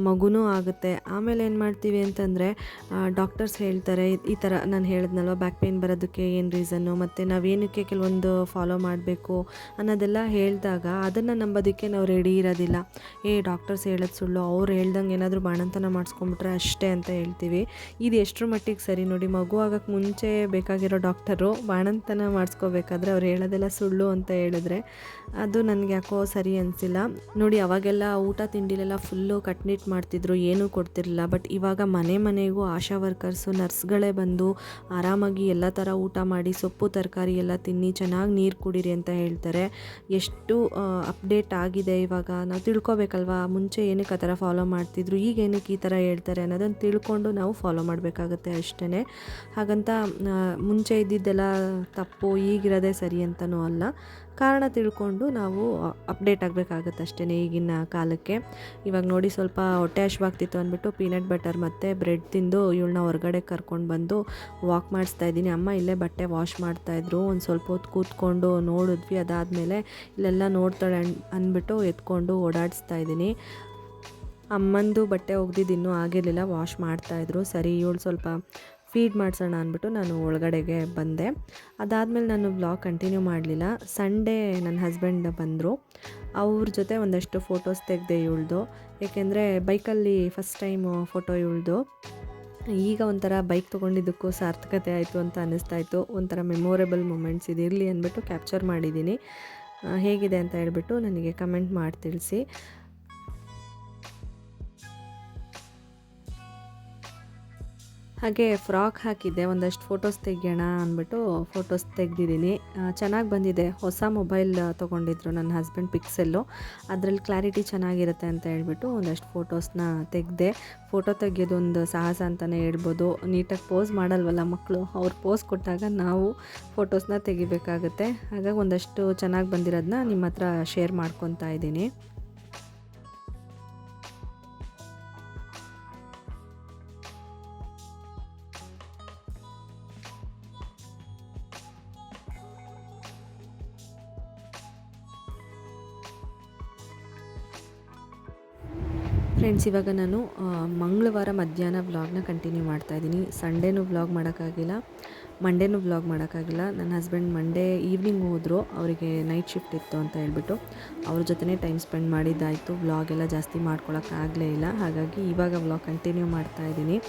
ಮಗುನೂ ಆಗುತ್ತೆ. ಆಮೇಲೆ ಏನು ಮಾಡ್ತೀವಿ ಅಂತಂದರೆ, ಡಾಕ್ಟರ್ಸ್ ಹೇಳ್ತಾರೆ ಈ ಥರ ನಾನು ಹೇಳಿದ್ನಲ್ವ ಬ್ಯಾಕ್ ಪೇಯ್ನ್ ಬರೋದಕ್ಕೆ ಏನು ರೀಸನ್ನು, ಮತ್ತು ನಾವೇನಕ್ಕೆ ಕೆಲವೊಂದು ಫಾಲೋ ಮಾಡಬೇಕು ಅನ್ನೋದೆಲ್ಲ ಹೇಳಿದಾಗ ಅದನ್ನು ನಂಬೋದಕ್ಕೆ ನಾವು ರೆಡಿ ಇರೋದಿಲ್ಲ. ಡಾಕ್ಟರ್ಸ್ ಹೇಳೋದು ಸುಳ್ಳು, ಅವ್ರು ಹೇಳ್ದಂಗೆ ಏನಾದರೂ ಬಾಣಂತನ ಮಾಡಿಸ್ಕೊಂಬಿಟ್ರೆ ಅಷ್ಟೇ ಅಂತ ಹೇಳ್ತೀವಿ. ಇದು ಎಷ್ಟರ ಮಟ್ಟಿಗೆ ಸರಿ ನೋಡಿ. ಮಗು ಆಗೋಕ್ಕೆ ಮುಂಚೆ ಬೇಕಾಗಿರೋ ಡಾಕ್ಟರು ಬಾಣಂತನ ಮಾಡಿಸ್ಕೋಬೇಕಾದ್ರೆ ಅವ್ರು ಹೇಳೋದೆಲ್ಲ ಸುಳ್ಳು ಅಂತ ಹೇಳಿದ್ರೆ ಅದು ನನಗೆ ಯಾಕೋ ಸರಿ ಅನಿಸಿಲ್ಲ. ನೋಡಿ, ಅವಾಗೆಲ್ಲ ಊಟ ತಿಂಡಿಲೆಲ್ಲ ಫುಲ್ಲು ಕಟ್ನಿಟ್ ಮಾಡ್ತಿದ್ರು, ಏನೂ ಕೊಡ್ತಿರಲಿಲ್ಲ. ಬಟ್ ಇವಾಗ ಮನೆಗೂ ಆಶಾ ವರ್ಕರ್ಸು, ನರ್ಸ್ಗಳೇ ಬಂದು ಆರಾಮಾಗಿ ಎಲ್ಲ ಥರ ಊಟ ಮಾಡಿ, ಸೊಪ್ಪು ತರಕಾರಿ ಎಲ್ಲ ತಿನ್ನಿ, ಚೆನ್ನಾಗಿ ನೀರು ಕುಡೀರಿ ಅಂತ ಹೇಳ್ತಾರೆ. ಎಷ್ಟು ಅಪ್ಡೇಟ್ ಆಗಿದೆ ಇವಾಗ. ನಾವು ತಿಳ್ಕೊಬೇಕಲ್ವಾ, ಮುಂಚೆ ಏನಕ್ಕೆ ಆ ಥರ ಫಾಲೋ ಮಾಡ್ತಿದ್ರು, ಈಗ ಏನಕ್ಕೆ ಈ ಥರ ಹೇಳ್ತಾರೆ ಅನ್ನೋದನ್ನು ತಿಳ್ಕೊಂಡು ನಾವು ಫಾಲೋ ಮಾಡಬೇಕಾಗುತ್ತೆ ಅಷ್ಟೇ. ಹಾಗಂತ ಮುಂಚೆ ಇದ್ದಿದ್ದೆಲ್ಲ ತಪ್ಪು, ಈಗಿರೋದೇ ಸರಿ ಅಂತನೂ ಅಲ್ಲ. ಕಾರಣ ತಿಳ್ಕೊಂಡು ನಾವು ಅಪ್ಡೇಟ್ ಆಗಬೇಕಾಗತ್ತೆ ಅಷ್ಟೇ ಈಗಿನ ಕಾಲಕ್ಕೆ. ಇವಾಗ ನೋಡಿ, ಸ್ವಲ್ಪ ಹೊಟ್ಟೆ ಹಶ್ವಾಗ್ತಿತ್ತು ಅಂದ್ಬಿಟ್ಟು ಪೀನಟ್ ಬಟರ್ ಮತ್ತು ಬ್ರೆಡ್ ತಿಂದು ಇವಳನ್ನ ಹೊರಗಡೆ ಕರ್ಕೊಂಡು ಬಂದು ವಾಕ್ ಮಾಡಿಸ್ತಾ ಇದ್ದೀನಿ. ಅಮ್ಮ ಇಲ್ಲೇ ಬಟ್ಟೆ ವಾಶ್ ಮಾಡ್ತಾಯಿದ್ರು. ಒಂದು ಸ್ವಲ್ಪ ಹೊತ್ತು ಕೂತ್ಕೊಂಡು ನೋಡಿದ್ವಿ. ಅದಾದಮೇಲೆ ಇಲ್ಲೆಲ್ಲ ನೋಡ್ತಾಳೆ ಅಂದ್ಬಿಟ್ಟು ಎತ್ಕೊಂಡು ಓಡಾಡಿಸ್ತಾ ಇದ್ದೀನಿ. ಅಮ್ಮಂದು ಬಟ್ಟೆ ಒಗ್ದಿದ್ದು ಇನ್ನೂ ಆಗಿರಲಿಲ್ಲ, ವಾಶ್ ಮಾಡ್ತಾಯಿದ್ರು. ಸರಿ, ಇವಳು ಸ್ವಲ್ಪ ಫೀಡ್ ಮಾಡಿಸೋಣ ಅಂದ್ಬಿಟ್ಟು ನಾನು ಒಳಗಡೆಗೆ ಬಂದೆ. ಅದಾದಮೇಲೆ ನಾನು ವ್ಲಾಗ್ ಕಂಟಿನ್ಯೂ ಮಾಡಲಿಲ್ಲ. ಸಂಡೇ ನನ್ನ ಹಸ್ಬೆಂಡ್ ಬಂದರು. ಅವ್ರ ಜೊತೆ ಒಂದಷ್ಟು ಫೋಟೋಸ್ ತೆಗೆದೆ ಇವಳ್ದು. ಏಕೆಂದರೆ ಬೈಕಲ್ಲಿ ಫಸ್ಟ್ ಟೈಮು ಫೋಟೋ ಇವಳ್ದು. ಈಗ ಒಂಥರ ಬೈಕ್ ತೊಗೊಂಡಿದ್ದಕ್ಕೂ ಸಾರ್ಥಕತೆ ಆಯಿತು ಅಂತ ಅನ್ನಿಸ್ತಾಯಿತ್ತು. ಒಂಥರ ಮೆಮೊರೇಬಲ್ ಮೂಮೆಂಟ್ಸ್ ಇದಿರಲಿ ಅಂದ್ಬಿಟ್ಟು ಕ್ಯಾಪ್ಚರ್ ಮಾಡಿದ್ದೀನಿ. ಹೇಗಿದೆ ಅಂತ ಹೇಳ್ಬಿಟ್ಟು ನನಗೆ ಕಮೆಂಟ್ ಮಾಡಿ ತಿಳಿಸಿ. ಹಾಗೆ ಫ್ರಾಕ್ ಹಾಕಿದ್ದೆ, ಒಂದಷ್ಟು ಫೋಟೋಸ್ ತೆಗಿಯೋಣ ಅಂದ್ಬಿಟ್ಟು ಫೋಟೋಸ್ ತೆಗೆದಿದ್ದೀನಿ. ಚೆನ್ನಾಗಿ ಬಂದಿದೆ. ಹೊಸ ಮೊಬೈಲ್ ತೊಗೊಂಡಿದ್ರು ನನ್ನ ಹಸ್ಬೆಂಡ್, ಪಿಕ್ಸೆಲ್ಲು. ಅದರಲ್ಲಿ ಕ್ಲಾರಿಟಿ ಚೆನ್ನಾಗಿರುತ್ತೆ ಅಂತ ಹೇಳ್ಬಿಟ್ಟು ಒಂದಷ್ಟು ಫೋಟೋಸ್ನ ತೆಗೆದೆ. ಫೋಟೋ ತೆಗಿಯೋದೊಂದು ಸಾಹಸ ಅಂತಲೇ ಹೇಳ್ಬೋದು. ನೀಟಾಗಿ ಪೋಸ್ ಮಾಡಲ್ವಲ್ಲ ಮಕ್ಕಳು, ಅವ್ರು ಪೋಸ್ ಕೊಟ್ಟಾಗ ನಾವು ಫೋಟೋಸ್ನ ತೆಗಿಬೇಕಾಗುತ್ತೆ. ಹಾಗಾಗಿ ಒಂದಷ್ಟು ಚೆನ್ನಾಗಿ ಬಂದಿರೋದನ್ನ ನಿಮ್ಮ ಹತ್ರ ಶೇರ್ ಮಾಡ್ಕೊತಾ ಇದ್ದೀನಿ. ಫ್ರೆಂಡ್ಸ್, ಇವಾಗ ನಾನು ಮಂಗಳವಾರ ಮಧ್ಯಾಹ್ನ ವ್ಲಾಗ್ನ ಕಂಟಿನ್ಯೂ ಮಾಡ್ತಾಯಿದ್ದೀನಿ. ಸಂಡೇನೂ ವ್ಲಾಗ್ ಮಾಡೋಕ್ಕಾಗಿಲ್ಲ, ಮಂಡೇನೂ ವ್ಲಾಗ್ ಮಾಡೋಕ್ಕಾಗಿಲ್ಲ. ನನ್ನ ಹಸ್ಬೆಂಡ್ ಮಂಡೇ ಈವ್ನಿಂಗ್ ಹೋದರು, ಅವರಿಗೆ ನೈಟ್ ಶಿಫ್ಟ್ ಇತ್ತು ಅಂತ ಹೇಳ್ಬಿಟ್ಟು ಅವ್ರ ಜೊತೆನೇ ಟೈಮ್ ಸ್ಪೆಂಡ್ ಮಾಡಿದ್ದಾಯಿತು. ವ್ಲಾಗೆಲ್ಲ ಜಾಸ್ತಿ ಮಾಡ್ಕೊಳಕ್ಕಾಗಲೇ ಇಲ್ಲ. ಹಾಗಾಗಿ ಇವಾಗ ವ್ಲಾಗ್ ಕಂಟಿನ್ಯೂ ಮಾಡ್ತಾಯಿದ್ದೀನಿ.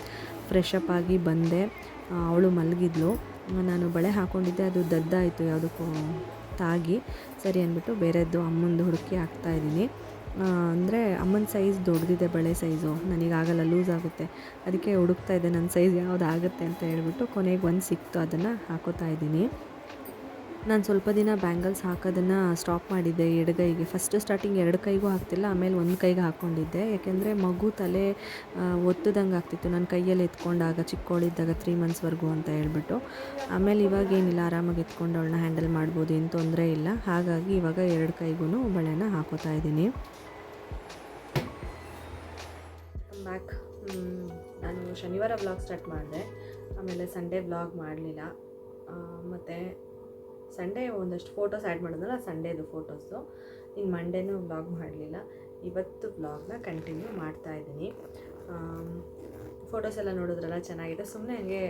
ಫ್ರೆಶ್ ಅಪ್ ಆಗಿ ಬಂದೆ. ಅವಳು ಮಲಗಿದ್ಲು. ನಾನು ಬಳೆ ಹಾಕ್ಕೊಂಡಿದ್ದೆ, ಅದು ದದ್ದಾಯಿತು ಯಾವುದಕ್ಕೂ ತಾಗಿ. ಸರಿ ಅಂದ್ಬಿಟ್ಟು ಬೇರೆದ್ದು ಅಮ್ಮಂದು ಹುಡುಕಿ ಹಾಕ್ತಾಯಿದ್ದೀನಿ. ಅಂದರೆ ಅಮ್ಮನ ಸೈಜ್ ದೊಡ್ಡದಿದೆ, ಬಳೆ ಸೈಜು ನನಗಾಗಲ್ಲ, ಲೂಸ್ ಆಗುತ್ತೆ. ಅದಕ್ಕೆ ಹುಡುಕ್ತಾ ಇದ್ದೆ ನನ್ನ ಸೈಜ್ ಯಾವುದು ಆಗುತ್ತೆ ಅಂತ ಹೇಳ್ಬಿಟ್ಟು. ಕೊನೆಗೆ ಒಂದು ಸಿಕ್ತು, ಅದನ್ನು ಹಾಕೋತಾ ಇದ್ದೀನಿ. ನಾನು ಸ್ವಲ್ಪ ದಿನ ಬ್ಯಾಂಗಲ್ಸ್ ಹಾಕೋದನ್ನು ಸ್ಟಾಪ್ ಮಾಡಿದ್ದೆ ಎಡಗೈಗೆ. ಫಸ್ಟ್ ಸ್ಟಾರ್ಟಿಂಗ್ 2 ಕೈಗೂ ಹಾಕ್ತಿಲ್ಲ, ಆಮೇಲೆ ಒಂದು ಕೈಗೆ ಹಾಕ್ಕೊಂಡಿದ್ದೆ. ಯಾಕೆಂದರೆ ಮಗು ತಲೆ ಒತ್ತದಂಗೆ ಆಗ್ತಿತ್ತು ನನ್ನ ಕೈಯಲ್ಲಿ ಎತ್ಕೊಂಡಾಗ, ಚಿಕ್ಕವಳಿದ್ದಾಗ 3 ಮಂತ್ಸ್ವರೆಗೂ ಅಂತ ಹೇಳ್ಬಿಟ್ಟು. ಆಮೇಲೆ ಇವಾಗೇನಿಲ್ಲ, ಆರಾಮಾಗಿ ಎತ್ಕೊಂಡು ಅವಳನ್ನ ಹ್ಯಾಂಡಲ್ ಮಾಡ್ಬೋದು, ಏನು ತೊಂದರೆ ಇಲ್ಲ. ಹಾಗಾಗಿ ಇವಾಗ 2 ಕೈಗೂ ಬಳೆನ ಹಾಕೋತಾ ಇದ್ದೀನಿ. ಬ್ಯಾಕ್. ನಾನು ಶನಿವಾರ ವ್ಲಾಗ್ ಸ್ಟಾರ್ಟ್ ಮಾಡಿದೆ, ಆಮೇಲೆ ಸಂಡೇ ವ್ಲಾಗ್ ಮಾಡಲಿಲ್ಲ. ಮತ್ತು ಸಂಡೇ ಒಂದಷ್ಟು ಫೋಟೋಸ್ ಆ್ಯಡ್ ಮಾಡಿದ್ನಲ್ಲ, ಸಂಡೇದು ಫೋಟೋಸು. ಇನ್ನು ಮಂಡೇನೂ ವ್ಲಾಗ್ ಮಾಡಲಿಲ್ಲ. ಇವತ್ತು ವ್ಲಾಗ್ನ ಕಂಟಿನ್ಯೂ ಮಾಡ್ತಾಯಿದ್ದೀನಿ. ಫೋಟೋಸ್ ಎಲ್ಲ ನೋಡಿದ್ರಲ್ಲ, ಚೆನ್ನಾಗಿದೆ. ಸುಮ್ಮನೆ ಹಂಗೆ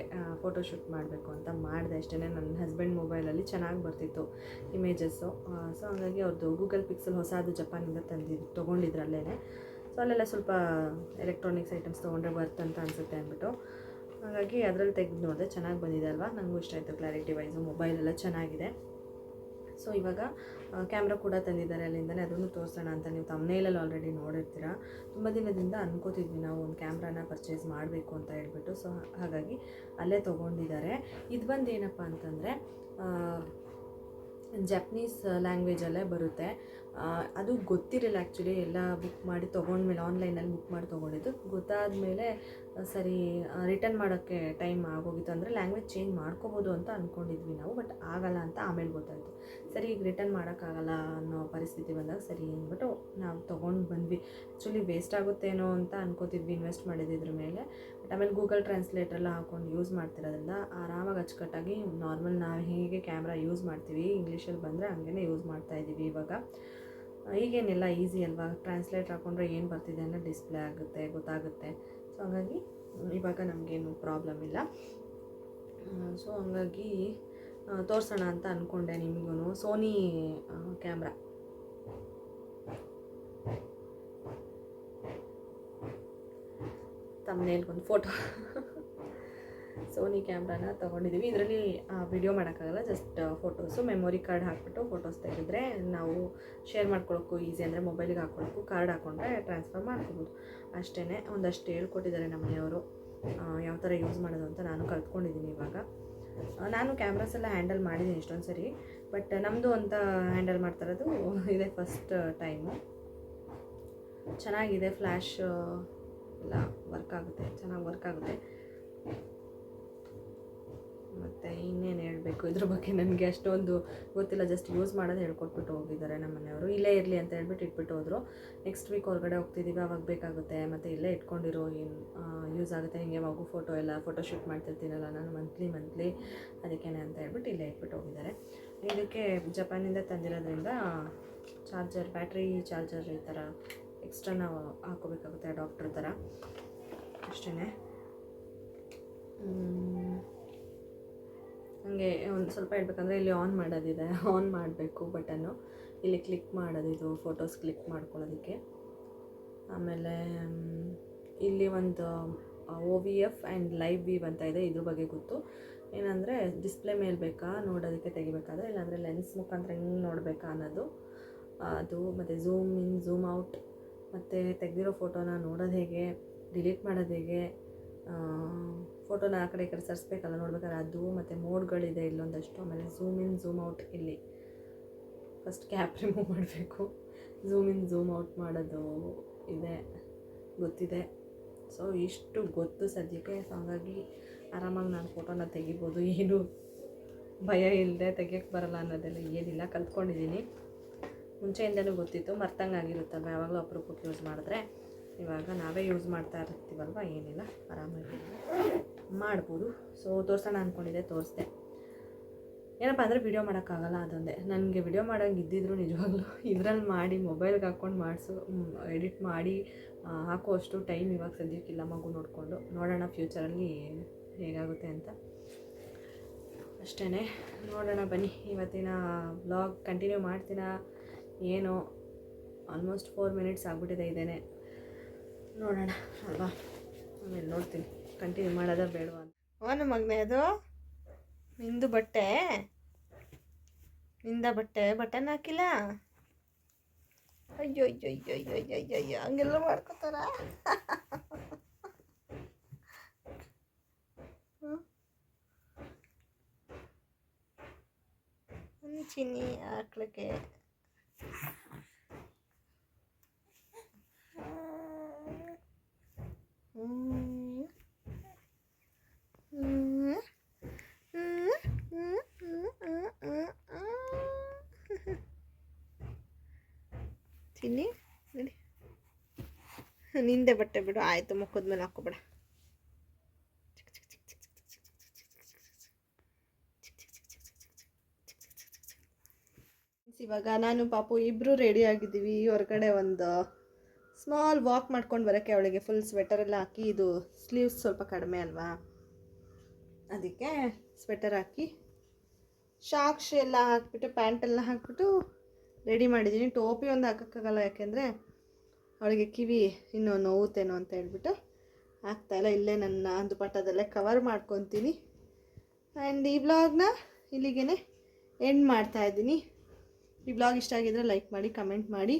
ಫೋಟೋಶೂಟ್ ಮಾಡಬೇಕು ಅಂತ ಮಾಡಿದೆ ಅಷ್ಟೇ. ನನ್ನ ಹಸ್ಬೆಂಡ್ ಮೊಬೈಲಲ್ಲಿ ಚೆನ್ನಾಗಿ ಬರ್ತಿತ್ತು ಇಮೇಜಸ್ಸು. ಸೊ ಹಾಗಾಗಿ ಅವ್ರದ್ದು ಗೂಗಲ್ ಪಿಕ್ಸೆಲ್ ಹೊಸದು ಜಪಾನಿಂದ ತೊಗೊಂಡಿದ್ರಲ್ಲೇ. ಸೊ ಅಲ್ಲೆಲ್ಲ ಸ್ವಲ್ಪ ಎಲೆಕ್ಟ್ರಾನಿಕ್ಸ್ ಐಟಮ್ಸ್ ತೊಗೊಂಡ್ರೆ ಬರ್ತಂತ ಅನಿಸುತ್ತೆ ಅಂದ್ಬಿಟ್ಟು, ಹಾಗಾಗಿ ಅದರಲ್ಲಿ ತೆಗೆದು ನೋಡಿದೆ. ಚೆನ್ನಾಗಿ ಬಂದಿದೆ ಅಲ್ವಾ, ನನಗೂ ಇಷ್ಟ ಆಯಿತು. ಕ್ಲಾರಿಟಿ ವೈಸು ಮೊಬೈಲೆಲ್ಲ ಚೆನ್ನಾಗಿದೆ. ಸೊ ಇವಾಗ ಕ್ಯಾಮ್ರಾ ಕೂಡ ತಂದಿದ್ದಾರೆ ಅಲ್ಲಿಂದಲೇ, ಅದನ್ನು ತೋರಿಸೋಣ ಅಂತ. ನೀವು ತಮ್ನೇಲಲ್ಲಿ ಆಲ್ರೆಡಿ ನೋಡಿರ್ತೀರ. ತುಂಬ ದಿನದಿಂದ ಅನ್ಕೋತಿದ್ವಿ ನಾವು ಒಂದು ಕ್ಯಾಮ್ರಾನ ಪರ್ಚೇಸ್ ಮಾಡಬೇಕು ಅಂತ ಹೇಳ್ಬಿಟ್ಟು. ಸೊ ಹಾಗಾಗಿ ಅಲ್ಲೇ ತೊಗೊಂಡಿದ್ದಾರೆ. ಇದು ಬಂದು ಏನಪ್ಪ ಅಂತಂದರೆ ಜಪ್ನೀಸ್ ಲ್ಯಾಂಗ್ವೇಜಲ್ಲೇ ಬರುತ್ತೆ. ಅದು ಗೊತ್ತಿರಲಿಲ್ಲ ಆ್ಯಕ್ಚುಲಿ. ಎಲ್ಲ ಬುಕ್ ಮಾಡಿ ತೊಗೊಂಡ್ಮೇಲೆ, ಆನ್ಲೈನಲ್ಲಿ ಬುಕ್ ಮಾಡಿ ತೊಗೊಂಡಿದ್ದು. ಗೊತ್ತಾದಮೇಲೆ ಸರಿ ರಿಟರ್ನ್ ಮಾಡೋಕ್ಕೆ ಟೈಮ್ ಆಗೋಗಿತ್ತು. ಅಂದರೆ ಲ್ಯಾಂಗ್ವೇಜ್ ಚೇಂಜ್ ಮಾಡ್ಕೋಬೋದು ಅಂತ ಅಂದ್ಕೊಂಡಿದ್ವಿ ನಾವು, ಬಟ್ ಆಗಲ್ಲ ಅಂತ ಆಮೇಲೆ ಗೊತ್ತಾಯಿತು. ಸರಿ ಈಗ ರಿಟರ್ನ್ ಮಾಡೋಕ್ಕಾಗಲ್ಲ ಅನ್ನೋ ಪರಿಸ್ಥಿತಿ ಬಂದಾಗ ಸರಿ ಅಂದ್ಬಿಟ್ಟು ನಾವು ತೊಗೊಂಡು ಬಂದ್ವಿ. ಆ್ಯಕ್ಚುಲಿ ವೇಸ್ಟ್ ಆಗುತ್ತೇನೋ ಅಂತ ಅನ್ಕೋತಿದ್ವಿ ಇನ್ವೆಸ್ಟ್ ಮಾಡಿದ್ರ ಮೇಲೆ. ಬಟ್ ಆಮೇಲೆ ಗೂಗಲ್ ಟ್ರಾನ್ಸ್ಲೇಟರೆಲ್ಲ ಹಾಕ್ಕೊಂಡು ಯೂಸ್ ಮಾಡ್ತಿರೋದ್ರಿಂದ ಆರಾಮಾಗಿ ಅಚ್ಚುಕಟ್ಟಾಗಿ ನಾರ್ಮಲ್ ನಾವು ಹೇಗೆ ಕ್ಯಾಮ್ರಾ ಯೂಸ್ ಮಾಡ್ತೀವಿ ಇಂಗ್ಲೀಷಲ್ಲಿ ಬಂದರೆ ಹಂಗೆ ಯೂಸ್ ಮಾಡ್ತಾಯಿದ್ದೀವಿ ಇವಾಗ. ಈಗೇನೆಲ್ಲ ಈಸಿ ಅಲ್ವಾ, ಟ್ರಾನ್ಸ್ಲೇಟ್ ಹಾಕ್ಕೊಂಡ್ರೆ ಏನು ಬರ್ತಿದೆ ಅನ್ನೋ ಡಿಸ್ಪ್ಲೇ ಆಗುತ್ತೆ, ಗೊತ್ತಾಗುತ್ತೆ. ಸೊ ಹಾಗಾಗಿ ಇವಾಗ ನಮಗೇನು ಪ್ರಾಬ್ಲಮ್ ಇಲ್ಲ. ಸೊ ಹಂಗಾಗಿ ತೋರಿಸೋಣ ಅಂತ ಅಂದ್ಕೊಂಡೆ ನಿಮಗೂ. ಸೋನಿ ಕ್ಯಾಮ್ರಾ, ತಮ್ಮನೇಲ್ಗೊಂದು ಫೋಟೋ ಸೋನಿ ಕ್ಯಾಮ್ರಾನ ತೊಗೊಂಡಿದ್ದೀವಿ. ಇದರಲ್ಲಿ ವಿಡಿಯೋ ಮಾಡೋಕ್ಕಾಗಲ್ಲ, ಜಸ್ಟ್ ಫೋಟೋಸು. ಮೆಮೊರಿ ಕಾರ್ಡ್ ಹಾಕ್ಬಿಟ್ಟು ಫೋಟೋಸ್ ತೆಗೆದ್ರೆ ನಾವು ಶೇರ್ ಮಾಡ್ಕೊಳ್ಳೋಕ್ಕೂ ಈಸಿ. ಅಂದರೆ ಮೊಬೈಲಿಗೆ ಹಾಕ್ಕೊಳ್ಳೋಕ್ಕೂ ಕಾರ್ಡ್ ಹಾಕ್ಕೊಂಡ್ರೆ ಟ್ರಾನ್ಸ್ಫರ್ ಮಾಡ್ಕೋಬೋದು ಅಷ್ಟೇ. ಒಂದಷ್ಟು ಹೇಳ್ಕೊಟ್ಟಿದ್ದಾರೆ ನಮ್ಮ ಮನೆಯವರು ಯಾವ ಥರ ಯೂಸ್ ಮಾಡೋದು ಅಂತ. ನಾನು ಕಲ್ತ್ಕೊಂಡಿದ್ದೀನಿ ಇವಾಗ. ನಾನು ಕ್ಯಾಮ್ರಾಸ್ ಎಲ್ಲ ಹ್ಯಾಂಡಲ್ ಮಾಡಿದ್ದೀನಿ ಇಷ್ಟೊಂದು ಸರಿ, ಬಟ್ ನಮ್ಮದು ಅಂತ ಹ್ಯಾಂಡಲ್ ಮಾಡ್ತಾ ಇರೋದು ಇದೇ ಫಸ್ಟ್ ಟೈಮು. ಚೆನ್ನಾಗಿದೆ, ಫ್ಲ್ಯಾಶ್ ಎಲ್ಲ ವರ್ಕ್ ಆಗುತ್ತೆ, ಚೆನ್ನಾಗಿ ವರ್ಕ್ ಆಗುತ್ತೆ. ಮತ್ತು ಇನ್ನೇನು ಹೇಳಬೇಕು ಇದ್ರ ಬಗ್ಗೆ, ನನಗೆ ಅಷ್ಟೊಂದು ಗೊತ್ತಿಲ್ಲ. ಜಸ್ಟ್ ಯೂಸ್ ಮಾಡೋದು ಹೇಳ್ಕೊಟ್ಬಿಟ್ಟು ಹೋಗಿದ್ದಾರೆ ನಮ್ಮ ಮನೆಯವರು. ಇಲ್ಲೇ ಇರಲಿ ಅಂತ ಹೇಳ್ಬಿಟ್ಟು ಇಟ್ಬಿಟ್ಟು ಹೋದರು. ನೆಕ್ಸ್ಟ್ ವೀಕ್ ಹೊರಗಡೆ ಹೋಗ್ತಿದ್ದೀವಿ, ಅವಾಗ ಬೇಕಾಗುತ್ತೆ. ಮತ್ತು ಇಲ್ಲೇ ಇಟ್ಕೊಂಡಿರೋ ಏನು ಯೂಸ್ ಆಗುತ್ತೆ. ಹಿಂಗೆ ಮಗು ಫೋಟೋ ಎಲ್ಲ ಫೋಟೋಶೂಟ್ ಮಾಡ್ತಿರ್ತೀನಲ್ಲ ನಾನು ಮಂತ್ಲಿ, ಅದಕ್ಕೇನೆ ಅಂತ ಹೇಳ್ಬಿಟ್ಟು ಇಲ್ಲೇ ಇಟ್ಬಿಟ್ಟು ಹೋಗಿದ್ದಾರೆ. ಇದಕ್ಕೆ ಜಪಾನಿಂದ ತಂದಿರೋದ್ರಿಂದ ಚಾರ್ಜರ್, ಬ್ಯಾಟ್ರಿ ಚಾರ್ಜರ್ ಈ ಥರ ಎಕ್ಸ್ಟ್ರಾ ನಾವು ಹಾಕೋಬೇಕಾಗುತ್ತೆ, ಅಡಾಪ್ಟರ್ ಥರ ಅಷ್ಟೇ. ಹಾಗೆ ಒಂದು ಸ್ವಲ್ಪ ಹೇಳ್ಬೇಕಂದ್ರೆ ಇಲ್ಲಿ ಆನ್ ಮಾಡೋದಿದೆ, ಆನ್ ಮಾಡಬೇಕು ಬಟನ್ನು, ಇಲ್ಲಿ ಕ್ಲಿಕ್ ಮಾಡೋದಿದು ಫೋಟೋಸ್ ಕ್ಲಿಕ್ ಮಾಡ್ಕೊಳ್ಳೋದಕ್ಕೆ. ಆಮೇಲೆ ಇಲ್ಲಿ ಒಂದು OVF ಆ್ಯಂಡ್ ಲೈವ್ ವೀವ್ ಅಂತ ಇದೆ, ಇದ್ರ ಬಗ್ಗೆ ಗೊತ್ತು. ಏನಂದರೆ ಡಿಸ್ಪ್ಲೇ ಮೇಲೆ ಬೇಕಾ ನೋಡೋದಕ್ಕೆ ತೆಗಿಬೇಕಾದ್ರೆ, ಇಲ್ಲಾಂದರೆ ಲೆನ್ಸ್ ಮುಖಾಂತರ ಹೆಂಗೆ ನೋಡಬೇಕಾ ಅನ್ನೋದು ಅದು. ಮತ್ತು ಝೂಮ್ ಇನ್ ಝೂಮ್ ಔಟ್, ಮತ್ತು ತೆಗೆದಿರೋ ಫೋಟೋನ ನೋಡೋದು ಹೇಗೆ, ಡಿಲೀಟ್ ಮಾಡೋದು ಹೇಗೆ, ಫೋಟೋನ ಆ ಕಡೆ ಈ ಕಡೆ ಸರಿಸ್ಬೇಕಲ್ಲ ನೋಡ್ಬೇಕಾದ್ರೆ ಅದು. ಮತ್ತು ಮೋಡ್ಗಳಿದೆ ಇಲ್ಲೊಂದಷ್ಟು. ಆಮೇಲೆ ಝೂಮ್ ಇನ್ ಝೂಮ್ ಔಟ್, ಇಲ್ಲಿ ಫಸ್ಟ್ ಕ್ಯಾಪ್ ರಿಮೂವ್ ಮಾಡಬೇಕು, ಝೂಮ್ ಇನ್ ಝೂಮ್ ಔಟ್ ಮಾಡೋದು ಇದೆ, ಗೊತ್ತಿದೆ. ಸೊ ಇಷ್ಟು ಗೊತ್ತು ಸದ್ಯಕ್ಕೆ. ಸೊ ಹಾಗಾಗಿ ಆರಾಮಾಗಿ ನಾನು ಫೋಟೋನ ತೆಗಿಬೋದು, ಏನು ಭಯ ಇಲ್ಲದೆ ತೆಗಿಯೋಕ್ಕೆ ಬರಲ್ಲ ಅನ್ನೋದೆಲ್ಲ ಏನಿಲ್ಲ, ಕಲ್ತ್ಕೊಂಡಿದ್ದೀನಿ. ಮುಂಚೆಯಿಂದಲೂ ಗೊತ್ತಿತ್ತು, ಮರ್ತಂಗೆ ಆಗಿರುತ್ತಲ್ವ ಯಾವಾಗಲೂ ಅಪರೂಪಕ್ಕೆ ಯೂಸ್ ಮಾಡಿದ್ರೆ. ಇವಾಗ ನಾವೇ ಯೂಸ್ ಮಾಡ್ತಾ ಇರ್ತೀವಲ್ವ, ಏನಿಲ್ಲ ಆರಾಮಾಗಿ ಮಾಡ್ಬೋದು. ಸೊ ತೋರಿಸೋಣ ಅಂದ್ಕೊಂಡಿದ್ದೆ, ತೋರಿಸ್ದೆ. ಏನಪ್ಪ ಅಂದರೆ ವಿಡಿಯೋ ಮಾಡೋಕ್ಕಾಗಲ್ಲ, ಅದೊಂದೇ. ನನಗೆ ವಿಡಿಯೋ ಮಾಡೋಂಗೆ ಇದ್ದಿದ್ರು ನಿಜವಾಗ್ಲೂ ಇದರಲ್ಲಿ ಮಾಡಿ ಮೊಬೈಲ್ಗೆ ಹಾಕ್ಕೊಂಡು ಎಡಿಟ್ ಮಾಡಿ ಹಾಕುವಷ್ಟು ಟೈಮ್ ಇವಾಗ ಸದ್ಯಕ್ಕಿಲ್ಲ. ಮಗು ನೋಡಿಕೊಂಡು ನೋಡೋಣ ಫ್ಯೂಚರಲ್ಲಿ ಹೇಗಾಗುತ್ತೆ ಅಂತ ಅಷ್ಟೇ. ನೋಡೋಣ ಬನ್ನಿ, ಇವತ್ತಿನ ವ್ಲಾಗ್ ಕಂಟಿನ್ಯೂ ಮಾಡ್ತೀನ ಏನೋ. ಆಲ್ಮೋಸ್ಟ್ 4 ಮಿನಿಟ್ಸ್ ಆಗಿಬಿಟ್ಟಿದೆ, ಇದೇನೆ. ನೋಡೋಣ ಅಲ್ವಾ, ಆಮೇಲೆ ನೋಡ್ತೀನಿ ಕಂಟಿನ್ಯೂ ಮಾಡೋದ ಬೇಡವಾ ಅಂತ. ಅವನ ಮಗನೇ ಅದು ನಿಂದು ಬಟ್ಟೆ, ನಿಂದ ಬಟನ್ ಹಾಕಿಲ್ಲ. ಅಯ್ಯೋ ಅಯ್ಯೋ ಅಯ್ಯೋ ಅಯ್ಯೋ ಅಯ್ಯೋ ಅಯ್ಯೋ ಅಯ್ಯೋ, ಹಂಗೆಲ್ಲ ಮಾಡ್ಕೋತಾರ. ಚಿನ್ನಿ ಹಾಕ್ಲಿಕ್ಕೆ ಚಿನ್ನಿ ನಡಿ, ನಿಂದೆ ಬಟ್ಟೆ ಬಿಡು ಆಯಿತು, ಮುಖದ ಮೇಲೆ ಹಾಕೋಬೇಡ. ಇವಾಗ ನಾನು ಪಾಪು ಇಬ್ಬರು ರೆಡಿ ಆಗಿದ್ದೀವಿ. ಹೊರಗಡೆ ಒಂದು ಸ್ಮಾಲ್ ವಾಕ್ ಮಾಡ್ಕೊಂಡು ಬರೋಕ್ಕೆ, ಅವಳಿಗೆ ಫುಲ್ ಸ್ವೆಟರೆಲ್ಲ ಹಾಕಿ, ಇದು ಸ್ಲೀವ್ಸ್ ಸ್ವಲ್ಪ ಕಡಿಮೆ ಅಲ್ವಾ, ಅದಕ್ಕೆ ಸ್ವೆಟರ್ ಹಾಕಿ ಶಾಕ್ಸ್ ಎಲ್ಲ ಹಾಕ್ಬಿಟ್ಟು ಪ್ಯಾಂಟೆಲ್ಲ ಹಾಕ್ಬಿಟ್ಟು ರೆಡಿ ಮಾಡಿದ್ದೀನಿ. ಟೋಪಿ ಒಂದು ಹಾಕೋಕ್ಕಾಗಲ್ಲ, ಯಾಕೆಂದರೆ ಅವಳಿಗೆ ಕಿವಿ ಇನ್ನೂ ನೋವುತ್ತೇನೋ ಅಂತ ಹೇಳ್ಬಿಟ್ಟು ಹಾಕ್ತಾಯಿಲ್ಲ. ಇಲ್ಲೇ ನನ್ನ ದುಪಟ್ಟದಲ್ಲೇ ಕವರ್ ಮಾಡ್ಕೊತೀನಿ. ಆ್ಯಂಡ್ ಈ ವ್ಲಾಗ್ನ ಇಲ್ಲಿಗೆ ಎಂಡ್ ಮಾಡ್ತಾಯಿದ್ದೀನಿ. ಈ ವ್ಲಾಗ್ ಇಷ್ಟ ಆಗಿದ್ರೆ ಲೈಕ್ ಮಾಡಿ, ಕಮೆಂಟ್ ಮಾಡಿ,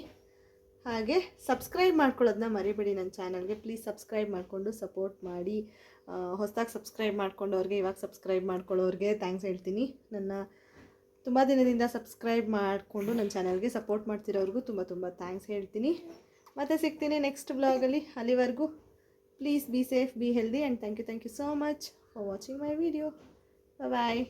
ಹಾಗೆ ಸಬ್ಸ್ಕ್ರೈಬ್ ಮಾಡ್ಕೊಳ್ಳೋದನ್ನ ಮರಿಬೇಡಿ ನನ್ನ ಚಾನಲ್ಗೆ. ಪ್ಲೀಸ್ ಸಬ್ಸ್ಕ್ರೈಬ್ ಮಾಡಿಕೊಂಡು ಸಪೋರ್ಟ್ ಮಾಡಿ. ಹೊಸದಾಗಿ ಸಬ್ಸ್ಕ್ರೈಬ್ ಮಾಡ್ಕೊಂಡವ್ರಿಗೆ, ಇವಾಗ ಸಬ್ಸ್ಕ್ರೈಬ್ ಮಾಡ್ಕೊಳ್ಳೋರಿಗೆ ಥ್ಯಾಂಕ್ಸ್ ಹೇಳ್ತೀನಿ. ನನ್ನ ತುಂಬ ದಿನದಿಂದ ಸಬ್ಸ್ಕ್ರೈಬ್ ಮಾಡಿಕೊಂಡು ನನ್ನ ಚಾನಲ್ಗೆ ಸಪೋರ್ಟ್ ಮಾಡ್ತಿರೋರಿಗೂ ತುಂಬ ತುಂಬ ಥ್ಯಾಂಕ್ಸ್ ಹೇಳ್ತೀನಿ. ಮತ್ತೆ ಸಿಗ್ತೀನಿ ನೆಕ್ಸ್ಟ್ ವ್ಲಾಗಲ್ಲಿ. ಅಲ್ಲಿವರೆಗೂ please be safe, be healthy, and thank you so much for watching my video. Bye.